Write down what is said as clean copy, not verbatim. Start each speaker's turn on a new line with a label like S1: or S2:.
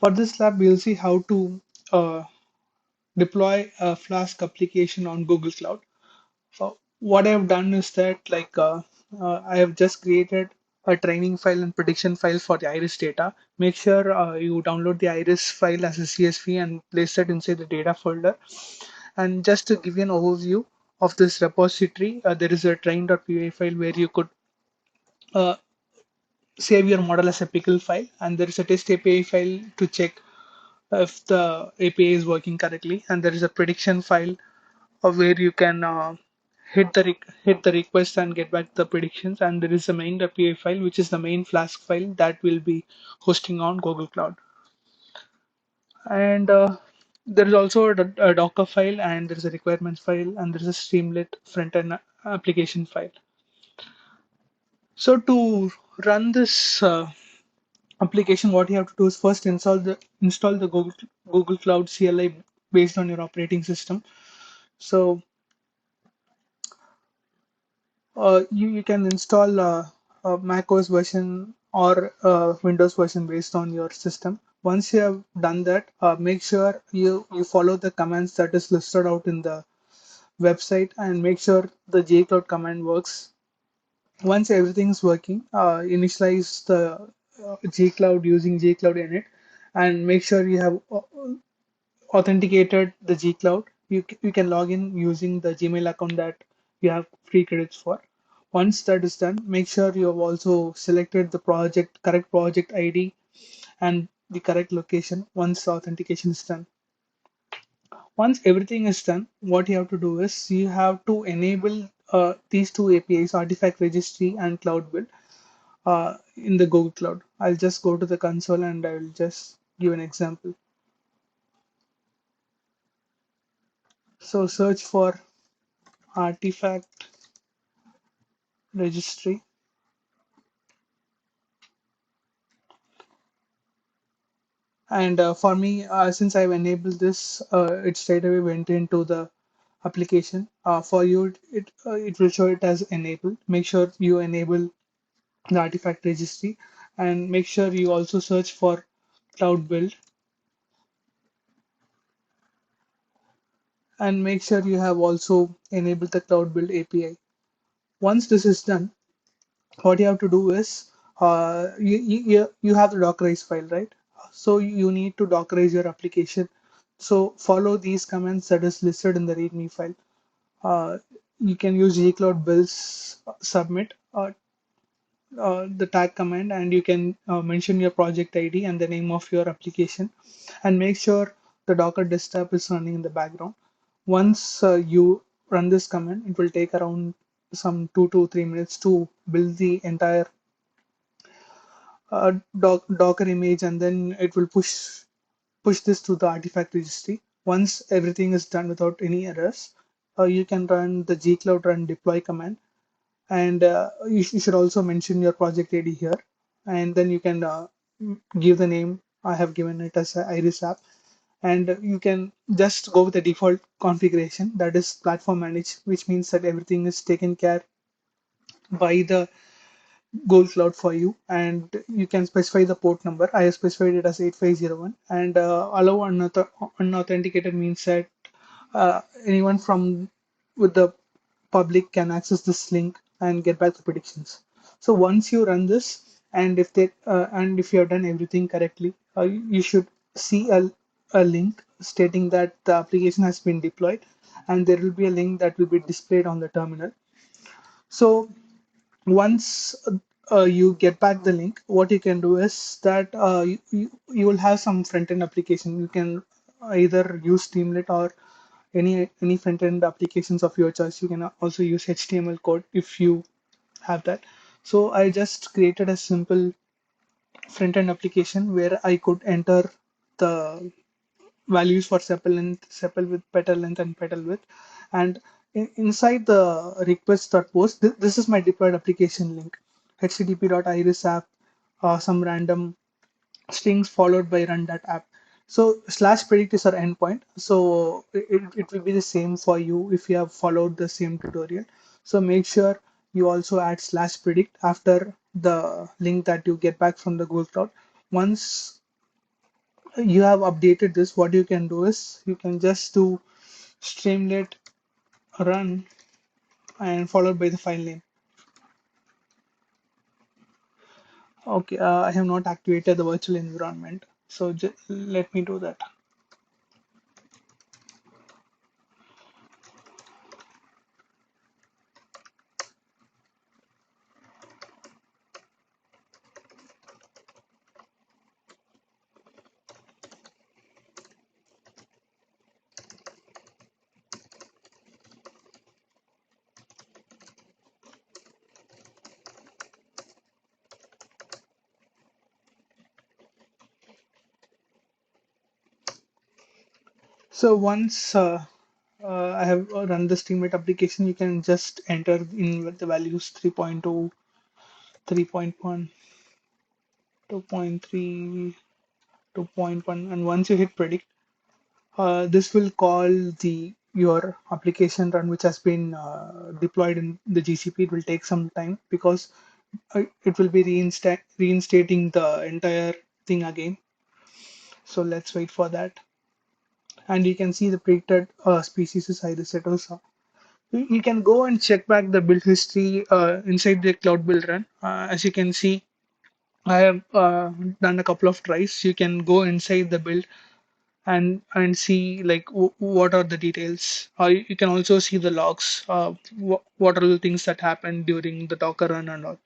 S1: For this lab, we'll see how to uh, deploy a Flask application on Google Cloud. What I've done is that I have just created a training file and prediction file for the iris data. Make sure you download the iris file as a CSV and place that inside the data folder. And just to give you an overview of this repository, there is a train.py file where you could uh, save your model as a pickle file, and there is a test API file to check if the API is working correctly, and there is a prediction file where you can hit the request and get back the predictions, and there is a main.py file which is the main Flask file that will be hosting on Google Cloud. And there is also a Docker file, and there is a requirements file, and there is a Streamlit front-end application file. So to run this application, what you have to do is first install the Google Cloud CLI based on your operating system. So you can install a Mac OS version or Windows version based on your system. Once you have done that, make sure you follow the commands that is listed out in the website, and make sure the jcloud command works. Once everything's working, initialize the jcloud using jcloud init, and make sure you have authenticated the Gcloud. You can log in using the Gmail account that you have free credits for. Once that is done, make sure you have also selected the correct project ID and the correct location once the authentication is done. Once everything is done, what you have to do is you have to enable these two APIs, Artifact Registry and Cloud Build, in the Google Cloud. I'll just go to the console and I will just give an example. So search for Artifact Registry. And for me, since I've enabled this, it straight away went into the application. For you, it will show it as enabled. Make sure you enable the artifact registry, and make sure you also search for cloud build, and make sure you have also enabled the cloud build API. Once this is done, what you have to do is you have the Dockerize file, right? So you need to Dockerize your application. So follow these commands that is listed in the README file. Uh, you can use gcloud builds submit the tag command, and you can mention your project ID and the name of your application, and make sure the Docker desktop is running in the background. Once you run this command, it will take around some 2 to 3 minutes to build the entire Docker image, and then it will push this to the artifact registry. Once everything is done without any errors, you can run the gcloud run deploy command, and you should also mention your project ID here, and then you can give the name. I have given it as a Iris app, and you can just go with the default configuration, that is platform managed, which means that everything is taken care by the Google Cloud for you, and you can specify the port number. I have specified it as 8501, and allow unauthenticated means that anyone from with the public can access this link and get back the predictions. So once you run this, and if you have done everything correctly, you should see a link stating that the application has been deployed, and there will be a link that will be displayed on the terminal. So once you get back the link, what you can do is that you will have some front-end application. You can either use Streamlit or any front-end applications of your choice. You can also use HTML code if you have that. So I just created a simple front-end application where I could enter the values for sepal width, petal length, and petal width. And inside the request.post, this is my deployed application link, http.irisapp, some random strings followed by run.app. So slash predict is our endpoint. So it will be the same for you if you have followed the same tutorial. So make sure you also add slash predict after the link that you get back from the Google Cloud. Once you have updated this, what you can do is you can just do streamlit run and followed by the file name. Okay, I have not activated the virtual environment, so let me do that. So once I have run the streamlit application, you can just enter in with the values 3.2, 3.1, 2.3, 2.1, and once you hit predict, this will call the your application run which has been deployed in the GCP. It will take some time because it will be reinstating the entire thing again. So let's wait for that. And you can see the predicted species is Iris setosa. You can go and check back the build history inside the cloud build run. As you can see, I have done a couple of tries. You can go inside the build and see like what are the details. You can also see the logs. What are the things that happened during the Docker run and all.